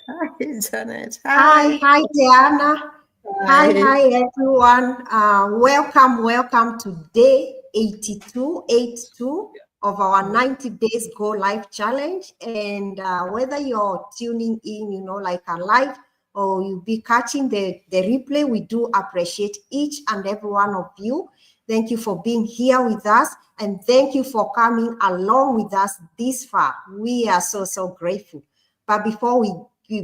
Hi, Janet. Hi, Hi. hi, Diana. Hi. Hi, everyone. Welcome to day 82 of our 90 days Go Live Challenge. And whether you're tuning in, like a live or you'll be catching the replay, we do appreciate each and every one of you. Thank you for being here with us. And thank you for coming along with us this far. We are so grateful. But before we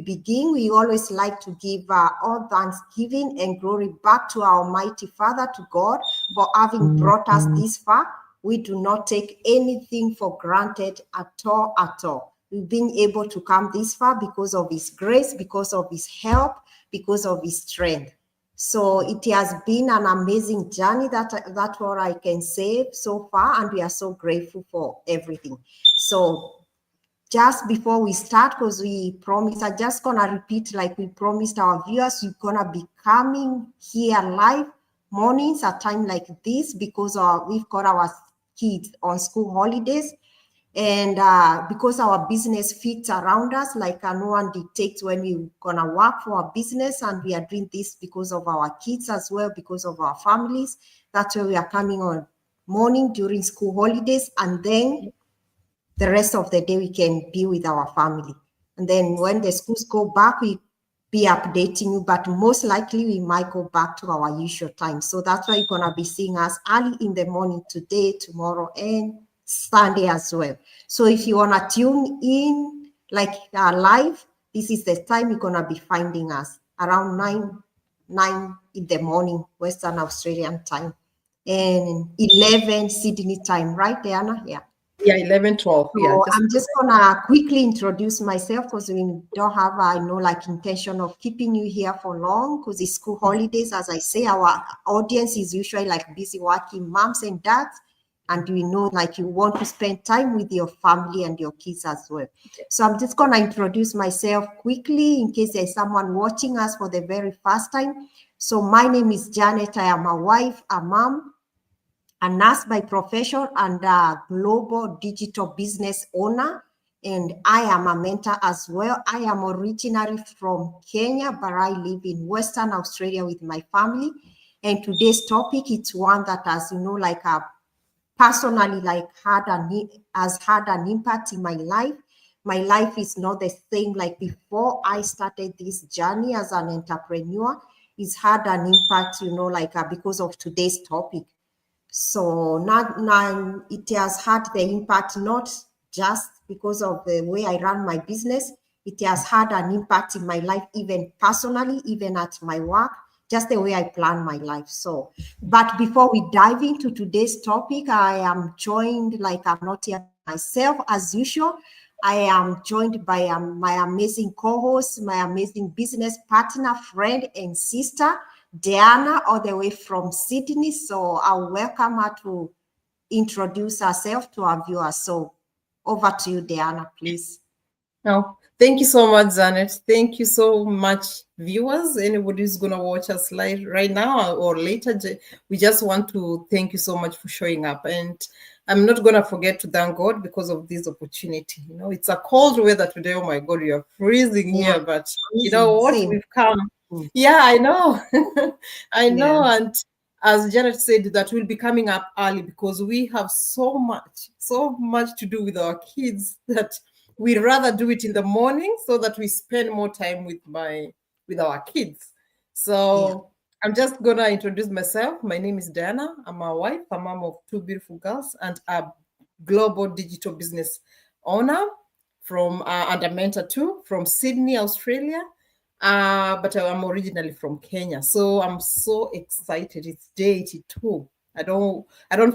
begin, we always like to give all thanksgiving and glory back to our Almighty Father, to God, for having brought us this far. We do not take anything for granted at all. We've been able to come this far because of His grace, because of His help, because of His strength. So it has been an amazing journey, that's what I can say so far, and we are so grateful for everything. So just before we start, because we promised, I'm just gonna repeat like we promised our viewers, we're gonna be coming here live mornings at time like this because we've got our kids on school holidays, and because our business fits around us, like no one dictates when we're gonna work for our business, and we are doing this because of our kids as well, because of our families. That's why we are coming on morning during school holidays, and then the rest of the day we can be with our family. And then when the schools go back, we be updating you, but most likely we might go back to our usual time. So that's why you're gonna be seeing us early in the morning today, tomorrow, and Sunday as well. So if you wanna tune in like live, this is the time you're gonna be finding us around 9 in the morning, Western Australian time, and 11 Sydney time, right, Diana? Yeah. Yeah, 11, 12. Yeah, So just I'm just gonna quickly introduce myself because we don't have, like intention of keeping you here for long because it's school holidays. As I say, our audience is usually like busy working moms and dads, and we know like you want to spend time with your family and your kids as well. So I'm just gonna introduce myself quickly in case there's someone watching us for the very first time. So my name is Janet. I am a wife, a mom, a nurse by profession, and a global digital business owner. And I am a mentor as well. I am originally from Kenya, but I live in Western Australia with my family. And today's topic, it's one that has, like a personally like has had an impact in my life. My life is not the same like before I started this journey as an entrepreneur. It's had an impact, like because of today's topic. So now it has had the impact not just because of the way I run my business, it has had an impact in my life, even personally, even at my work, just the way I plan my life. So, but before we dive into today's topic, I am joined, like I'm not here myself as usual. I am joined by my amazing co-host, my amazing business partner, friend, and sister, Diana, all the way from Sydney. So I'll welcome her to introduce herself to our viewers. So over to you, Diana, please. no. Thank you so much, Janet. Thank you so much, viewers. Anybody who's gonna watch us live right now or later, we just want to thank you so much for showing up. And I'm not gonna forget to thank God because of this opportunity. It's a cold weather today. Oh my God, we are freezing here, but you know what? Same. We've come. Yeah, I know. I know. Yeah. And as Janet said, that we'll be coming up early because we have so much to do with our kids that we'd rather do it in the morning so that we spend more time with our kids. So I'm just gonna introduce myself. My name is Diana. I'm a wife, a mom of two beautiful girls, and a global digital business owner from and a mentor too from Sydney, Australia. But I'm originally from Kenya, so I'm so excited. It's day 82. I don't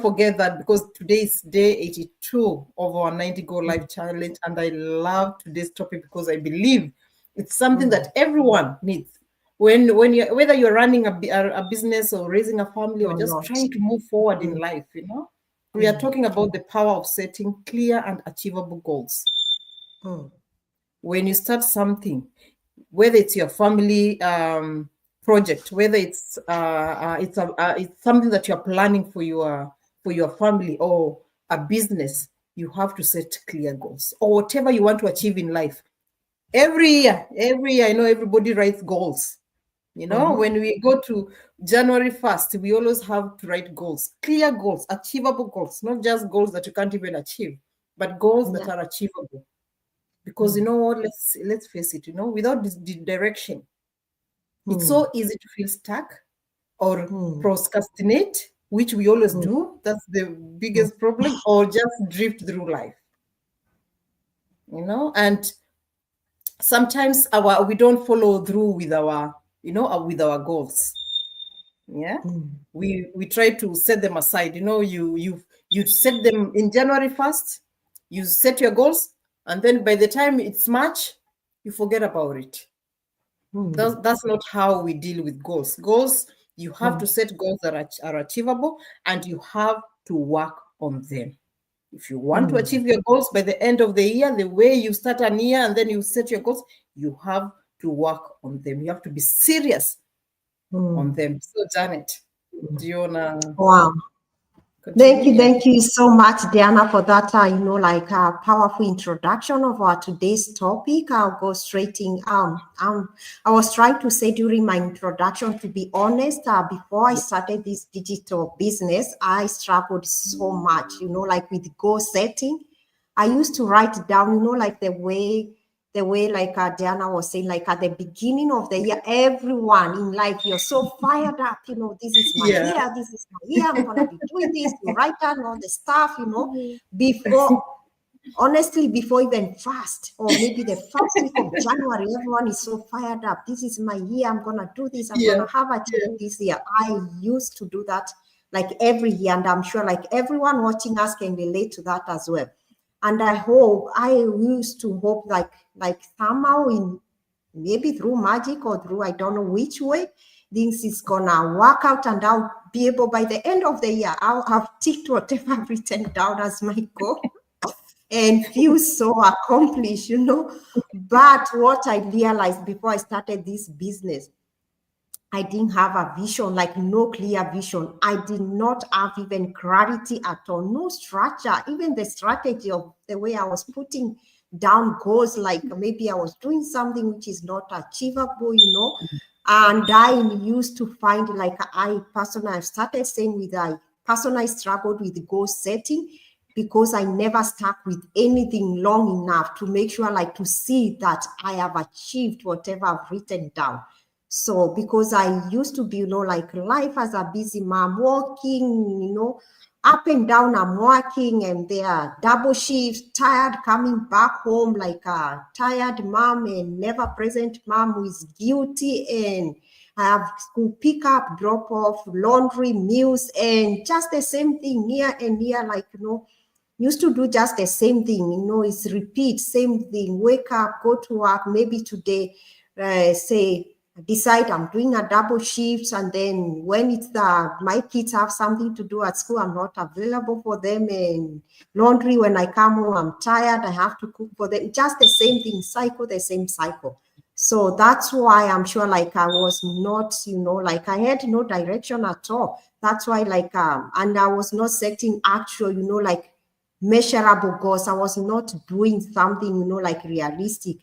forget that because today is day 82 of our 90 Go Live Challenge, and I love today's topic because I believe it's something that everyone needs. When you whether you're running a business or raising a family or just trying to move forward in life, we are talking about the power of setting clear and achievable goals. When you start something, whether it's your family project, whether it's something that you're planning for your family or a business, you have to set clear goals or whatever you want to achieve in life. Every year, I know everybody writes goals. You know, when we go to January 1st, we always have to write goals, clear goals, achievable goals, not just goals that you can't even achieve, but goals that are achievable. Because you know what, let's face it, you know, without the direction, it's so easy to feel stuck or procrastinate, which we always do. That's the biggest problem, or just drift through life. You know, and sometimes we don't follow through with our, you know, with our goals. Yeah, we try to set them aside. You know, you set them in January 1st, you set your goals, and then by the time it's March, you forget about it. That's not how we deal with goals. Goals, you have to set goals that are achievable, and you have to work on them. If you want to achieve your goals by the end of the year, the way you start a year and then you set your goals, you have to work on them. You have to be serious on them. So, Janet, do you wanna? Wow. Continue? Thank you so much, Diana, for that, you know, like powerful introduction of our today's topic. I'll go straight in. I was trying to say during my introduction, to be honest, before I started this digital business, I struggled so much, you know, like with goal setting. I used to write down, you know, like the way like Diana was saying, like at the beginning of the year, everyone in life, you're so fired up, you know, this is my year, this is my year, I'm gonna be doing this, you write down all the stuff, you know, before, honestly, before even fast, or maybe the first week of January, everyone is so fired up. This is my year, I'm gonna do this, I'm gonna have achieved this year. I used to do that like every year, and I'm sure like everyone watching us can relate to that as well. And I used to hope like somehow in maybe through magic or through, I don't know which way, things is gonna work out, and I'll be able, by the end of the year, I'll have ticked whatever I've written down as my goal and feel so accomplished, you know. But what I realized before I started this business, I didn't have a vision, like no clear vision. I did not have even clarity at all, no structure, even the strategy of the way I was putting down goals, like maybe I was doing something which is not achievable, you know. And I used to find like I started saying with I personally struggled with goal setting, because I never stuck with anything long enough to make sure, like, to see that I have achieved whatever I've written down. So because I used to be, you know, like life as a busy mom, working, you know, up and down, I'm working, and there are double shifts, tired, coming back home like a tired mom and never present mom who is guilty, and I have school pick up, drop off, laundry, meals, and just the same thing year and year, like, you know, used to do just the same thing, you know, it's repeat, same thing, wake up, go to work, maybe today, say, decide I'm doing a double shift, and then when it's my kids have something to do at school, I'm not available for them, and laundry, when I come home, I'm tired, I have to cook for them, just the same thing, the same cycle. So that's why I'm sure, like, I was not, you know, like I had no direction at all. That's why, like, and I was not setting actual, you know, like measurable goals. I was not doing something, you know, like realistic.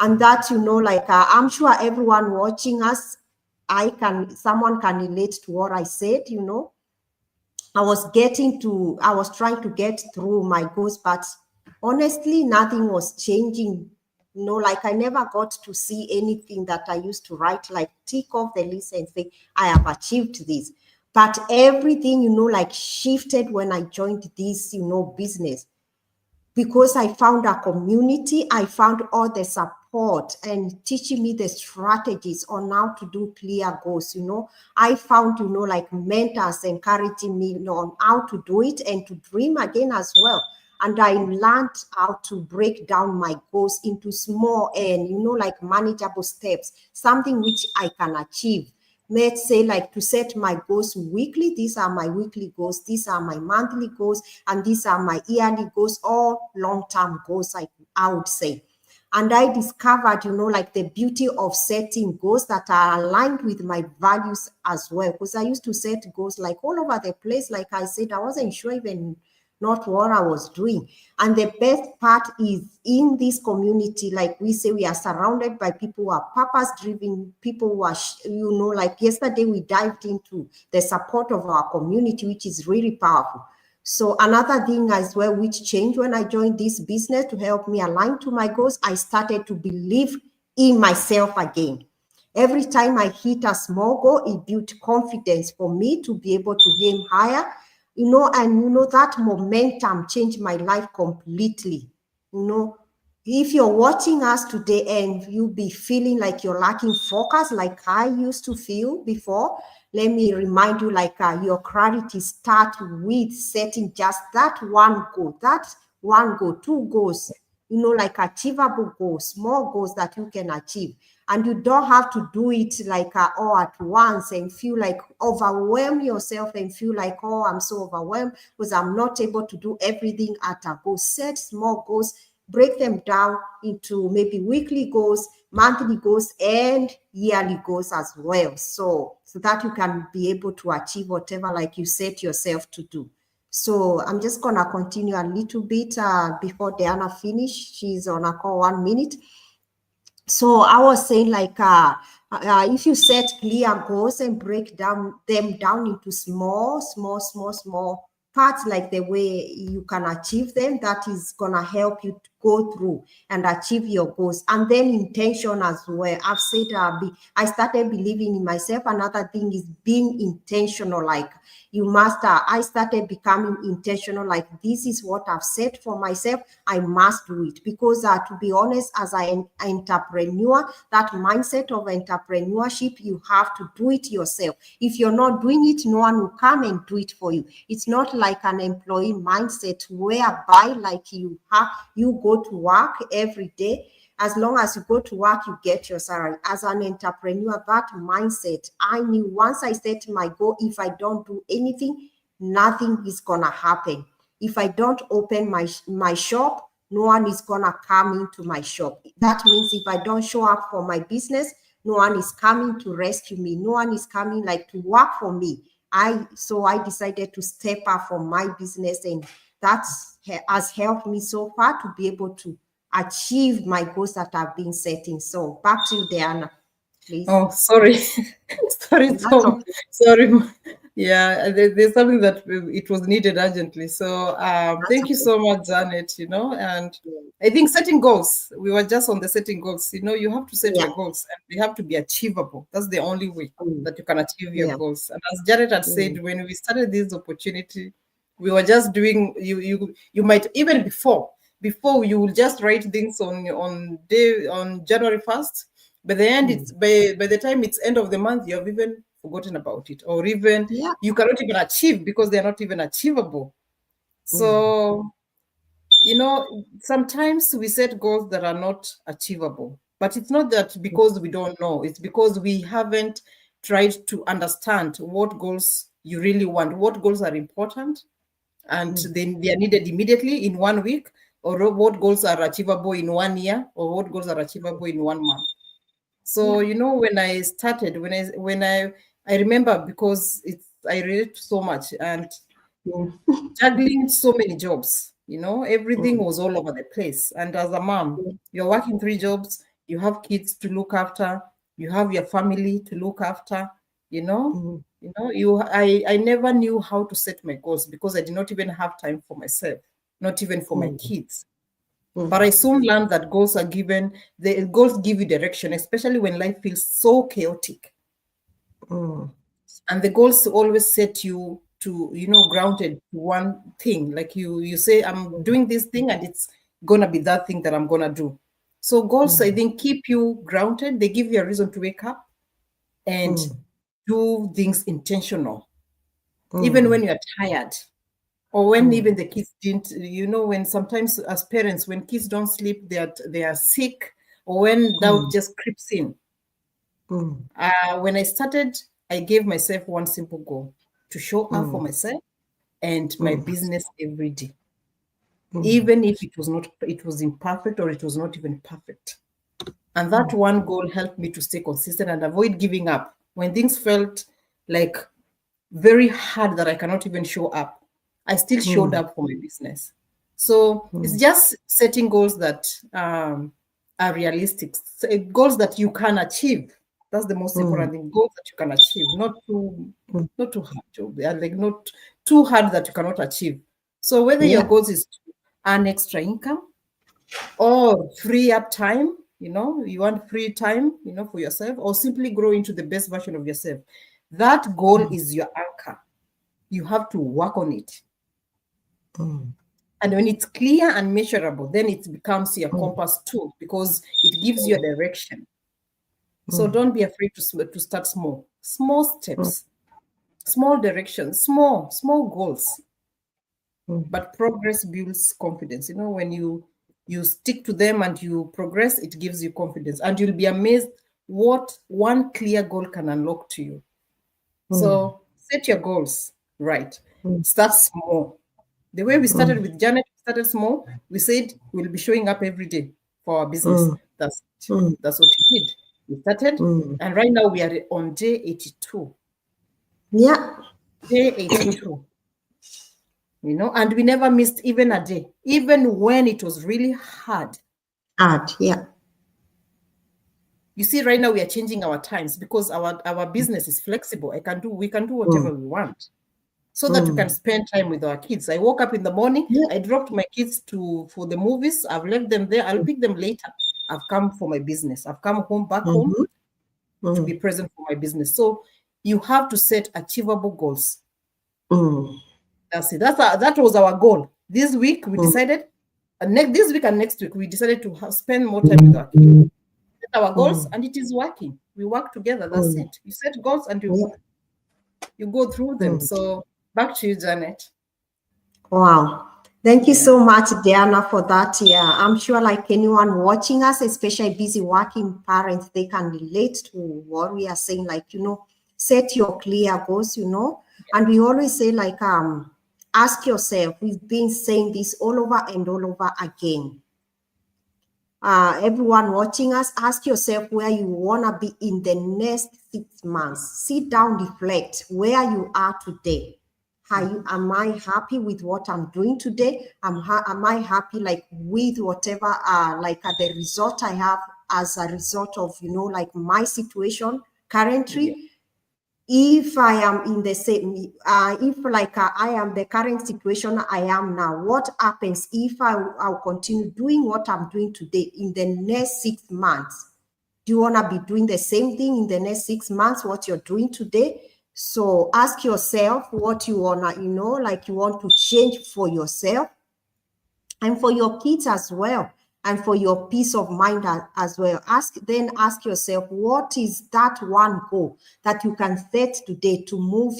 And that, you know, like, I'm sure everyone watching us, someone can relate to what I said, you know. I was trying to get through my goals, but honestly, nothing was changing. You know, like I never got to see anything that I used to write, like tick off the list and say, I have achieved this. But everything, you know, like shifted when I joined this, you know, business. Because I found a community, I found all the support and teaching me the strategies on how to do clear goals, you know. I found, you know, like mentors encouraging me, you know, on how to do it and to dream again as well. And I learned how to break down my goals into small and, you know, like manageable steps, something which I can achieve. Let's say, like, to set my goals weekly. These are my weekly goals, these are my monthly goals, and these are my yearly goals, or long-term goals, I would say. And I discovered, you know, like the beauty of setting goals that are aligned with my values as well. Because I used to set goals like all over the place. Like I said, I wasn't sure even not what I was doing. And the best part is in this community, like we say, we are surrounded by people who are purpose-driven, people who are, like yesterday we dived into the support of our community, which is really powerful. So another thing as well, which changed when I joined this business to help me align to my goals, I started to believe in myself again. Every time I hit a small goal, it built confidence for me to be able to aim higher, that momentum changed my life completely. If you're watching us today and you be feeling like you're lacking focus, like I used to feel before, let me remind you, your clarity starts with setting just that one goal, 2 goals, like achievable goals, small goals that you can achieve. And you don't have to do it all at once and feel like overwhelm yourself and feel like, oh, I'm so overwhelmed because I'm not able to do everything at a go. Set small goals, break them down into maybe weekly goals, monthly goals, and yearly goals as well. So that you can be able to achieve whatever you set yourself to do. So I'm just going to continue a little bit before Diana finish. She's on a call 1 minute. So I was saying if you set clear goals and break them down into small parts, like the way you can achieve them, that is going to help you to go through and achieve your goals. And then intention as well. I've said I started believing in myself. Another thing is being intentional. I started becoming intentional. This is what I've set for myself. I must do it, because to be honest, as an entrepreneur, that mindset of entrepreneurship, you have to do it yourself. If you're not doing it, no one will come and do it for you. It's not like an employee mindset whereby you go to work every day. As long as you go to work, you get your salary. As an entrepreneur, that mindset, I knew once I set my goal, if I don't do anything, nothing is going to happen. If I don't open my shop, no one is going to come into my shop. That means if I don't show up for my business, no one is coming to rescue me. No one is coming to work for me. So I decided to step up for my business, and that has helped me so far to be able to achieve my goals that I've been setting. So back to you, Diana, please. Oh, sorry. Sorry, Tom. Okay. Sorry. Yeah, there's something that it was needed urgently. So thank you so much, Janet, and I think setting goals, we were just on the setting goals, you have to set your goals and they have to be achievable. That's the only way that you can achieve your goals. And as Janet had said, when we started this opportunity, we were just doing, you might, even before you will just write things on January 1st. By the end, it's by the time it's end of the month, you have even forgotten about it, or even you cannot even achieve because they're not even achievable. So, sometimes we set goals that are not achievable, but it's not that because we don't know, it's because we haven't tried to understand what goals you really want, what goals are important, and then they are needed immediately in 1 week, or what goals are achievable in 1 year, or what goals are achievable in 1 month. So, when I started, when I remember, because I relate so much, and juggling so many jobs, everything was all over the place. And as a mom, you're working 3 jobs, you have kids to look after, you have your family to look after, I never knew how to set my goals because I did not even have time for myself, not even for my kids. But I soon learned that goals are given, the goals give you direction, especially when life feels so chaotic. And the goals always set you to, grounded to one thing. Like you say, I'm doing this thing and it's going to be that thing that I'm going to do. So goals, I think, keep you grounded. They give you a reason to wake up and do things intentional, even when you're tired. Or when even the kids didn't, when sometimes as parents, when kids don't sleep, they are sick, or when doubt just creeps in. When I started, I gave myself one simple goal: to show up for myself and my business every day, even if it was imperfect, or it was not even perfect. And that one goal helped me to stay consistent and avoid giving up when things felt like very hard that I cannot even show up. I still showed up for my business. So it's just setting goals that are realistic, goals that you can achieve. That's the most important thing. Goals that you can achieve, not too hard. They are like not too hard that you cannot achieve. So whether your goals is to earn extra income or free up time, you want free time, for yourself, or simply grow into the best version of yourself. That goal is your anchor. You have to work on it. And when it's clear and measurable, then it becomes your compass too, because it gives you a direction. So don't be afraid to start small steps, small directions, small goals. But progress builds confidence. When you stick to them and you progress, it gives you confidence, and you'll be amazed what one clear goal can unlock to you. So set your goals right. Start small. The way we started with Janet, we started small. We said we'll be showing up every day for our business. That's what we did. We started, and right now we are on day 82. Yeah. Day 82. And we never missed even a day, even when it was really hard. Yeah. You see, right now we are changing our times because our business is flexible. We can do whatever we want, so that we can spend time with our kids. I woke up in the morning. I dropped my kids for the movies. I've left them there. I'll pick them later. I've come for my business. I've come back home to be present for my business. So you have to set achievable goals. That's it. That was our goal. This week we decided, this week and next week we decided to spend more time with our kids. Set our goals, and it is working. We work together. That's it. You set goals and you go through them. So back to you, Janet. Wow. Thank you so much, Diana, for that. Yeah, I'm sure like anyone watching us, especially busy working parents, they can relate to what we are saying, like, set your clear goals, and we always say like, ask yourself, we've been saying this all over and all over again. Everyone watching us, ask yourself where you want to be in the next 6 months. Sit down, reflect where you are today. Am I happy with what I'm doing today? Am I happy like with whatever the result I have as a result of like my situation currently? If I am in the same, if like I am the current situation I am now, what happens if I'll continue doing what I'm doing today in the next 6 months? Do you want to be doing the same thing in the next 6 months, what you're doing today? So ask yourself what you want to, like you want to change for yourself and for your kids as well, and for your peace of mind as well. Ask yourself, what is that one goal that you can set today to move,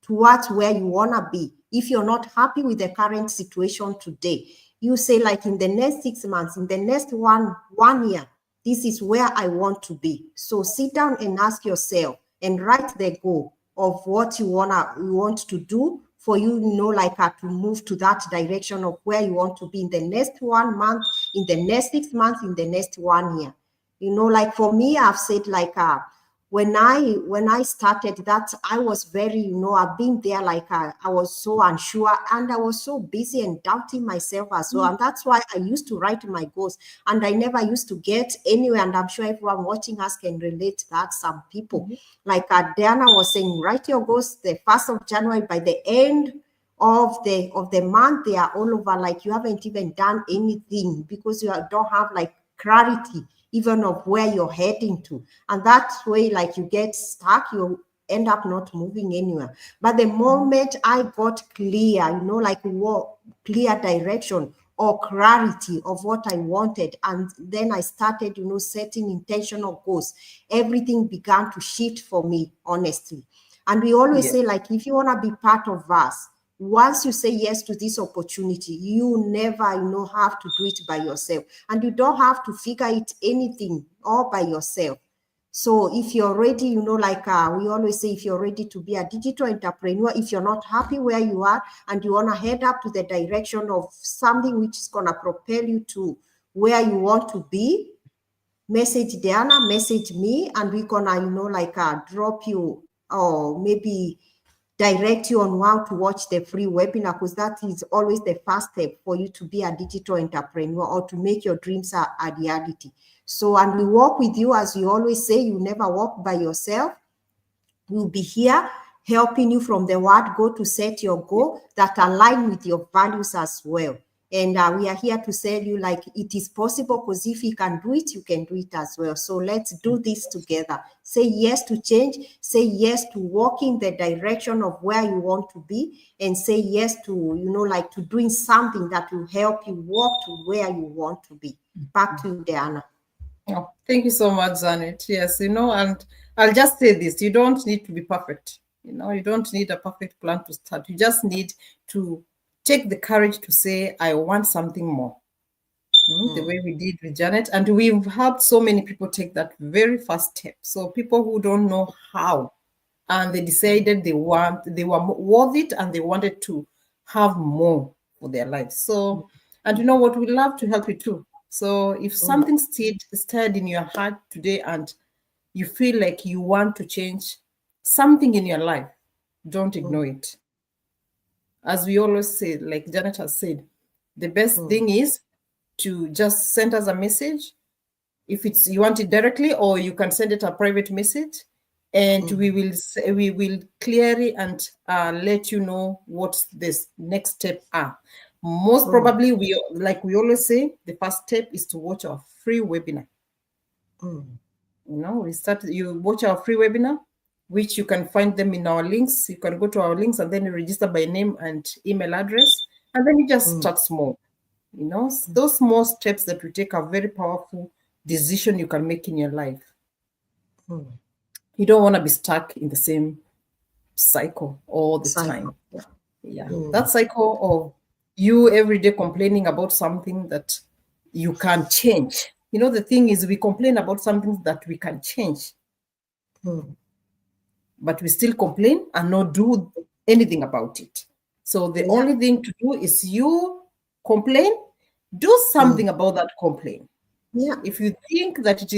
towards where you want to be? If you're not happy with the current situation today, you say like in the next 6 months, in the next one year, this is where I want to be. So sit down and ask yourself and write the goal of what you want to do for you, to move to that direction of where you want to be in the next 1 month, in the next 6 months, in the next 1 year. Like for me, I've said like when I started that, I was very, I've been there, like I was so unsure and I was so busy and doubting myself as well. And that's why I used to write my goals and I never used to get anywhere. And I'm sure everyone watching us can relate to that. Some people, like Diana was saying, write your goals the 1st of January, by the end of the month, they are all over, like you haven't even done anything because you don't have like clarity even of where you're heading to. And that's way like you get stuck, you end up not moving anywhere. But the moment I got clear, like clear direction or clarity of what I wanted, and then I started, setting intentional goals, everything began to shift for me, honestly. And we always say, like, if you want to be part of us, once you say yes to this opportunity, you never, have to do it by yourself. And you don't have to figure it anything all by yourself. So if you're ready, like we always say, if you're ready to be a digital entrepreneur, if you're not happy where you are and you want to head up to the direction of something which is going to propel you to where you want to be, message Diana, message me, and we're going to, drop you, or maybe direct you on how to watch the free webinar, because that is always the first step for you to be a digital entrepreneur or to make your dreams a reality. So, and we walk with you, as we always say, you never walk by yourself. We'll be here helping you from the word go to set your goal that align with your values as well. And we are here to tell you, like, it is possible, because if you can do it, you can do it as well. So let's do this together. Say yes to change. Say yes to walking the direction of where you want to be, and say yes to, like, to doing something that will help you walk to where you want to be. Back to you, Diana. Oh, thank you so much, Janet. Yes, and I'll just say this: you don't need to be perfect. You don't need a perfect plan to start. You just need to take the courage to say, I want something more. The way we did with Janet. And we've helped so many people take that very first step. So people who don't know how, and they decided they were worth it, and they wanted to have more for their lives. So, and you know what, we love to help you too. So if something stirred in your heart today and you feel like you want to change something in your life, don't ignore it. As we always say, like Janet has said, the best thing is to just send us a message. If you want it directly, or you can send it a private message, and we will clearly and let you know what this next step are. Most probably, we always say, the first step is to watch our free webinar. You watch our free webinar, which you can find them in our links. You can go to our links and then you register by name and email address, and then you just start small. Those small steps that we take are very powerful decision you can make in your life. You don't want to be stuck in the same cycle all the time. Yeah. That cycle of you every day complaining about something that you can't change. The thing is, we complain about something that we can change. But we still complain and not do anything about it. So the only thing to do is you complain, do something about that complaint. Yeah. If you think that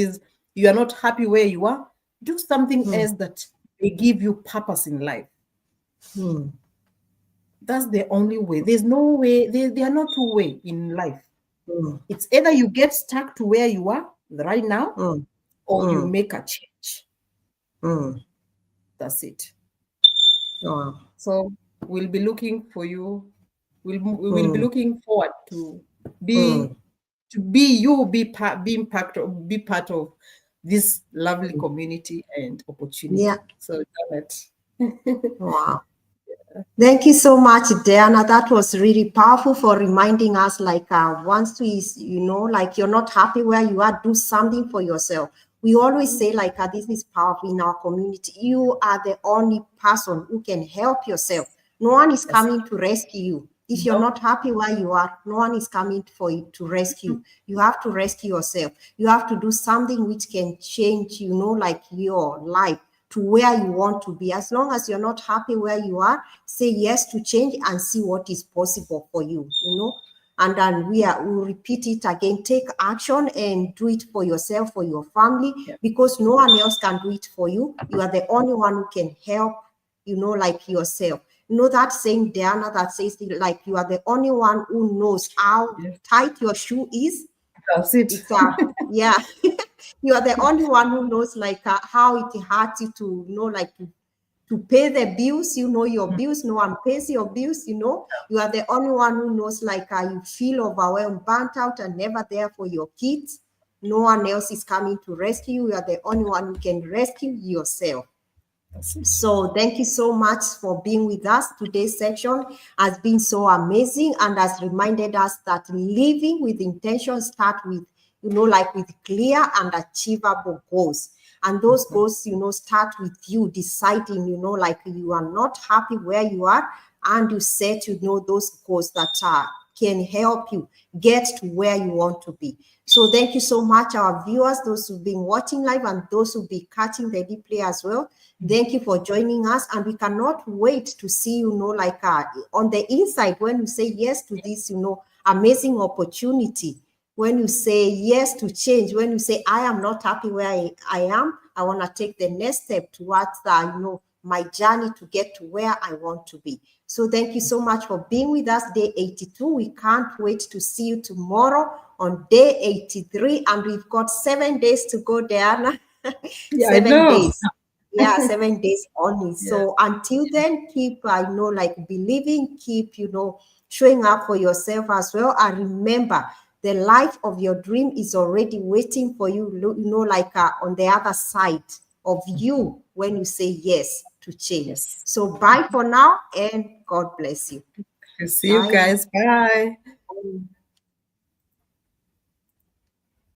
you are not happy where you are, do something else that will give you purpose in life. That's the only way. There's no way. There are no two ways in life. It's either you get stuck to where you are right now, or you make a change. That's it. So we'll be looking for you. We will be looking forward to be part of this lovely community and opportunity. Yeah. So Janet. Wow. Thank you so much, Diana. That was really powerful for reminding us, like, once like, you're not happy where you are, do something for yourself. We always say, like, this is powerful in our community. You are the only person who can help yourself. No one is coming to rescue you. If you're not happy where you are, no one is coming for you to rescue. You have to rescue yourself. You have to do something which can change, like, your life to where you want to be. As long as you're not happy where you are, say yes to change and see what is possible for you, And then we'll repeat it again. Take action and do it for yourself, for your family, because no one else can do it for you. You are the only one who can help, like, yourself. That saying, Diana, that says, like, you are the only one who knows how tight your shoe is. That's it. Yeah. You are the only one who knows, like, how it hurts you to, like, to pay the bills, your bills. No one pays your bills, You are the only one who knows, like, you feel overwhelmed, burnt out, and never there for your kids. No one else is coming to rescue you. You are the only one who can rescue yourself. So thank you so much for being with us. Today's section has been so amazing and has reminded us that living with intention starts with, like, with clear and achievable goals. And those goals, start with you deciding, like, you are not happy where you are, and you set, those goals that can help you get to where you want to be. So thank you so much, our viewers, those who've been watching live and those who'll be catching the replay as well. Thank you for joining us, and we cannot wait to see, like, on the inside when you say yes to this, amazing opportunity. When you say yes to change, when you say, I am not happy where I am, I want to take the next step towards my journey to get to where I want to be. So thank you so much for being with us, day 82. We can't wait to see you tomorrow on day 83. And we've got 7 days to go, Diana. Yeah, 7 days. Yeah, 7 days only. Yeah. So until then, keep, believing, keep, showing up for yourself as well. And remember, the life of your dream is already waiting for you, on the other side of you when you say yes to change. Yes. So bye for now, and God bless you. See you guys. Bye.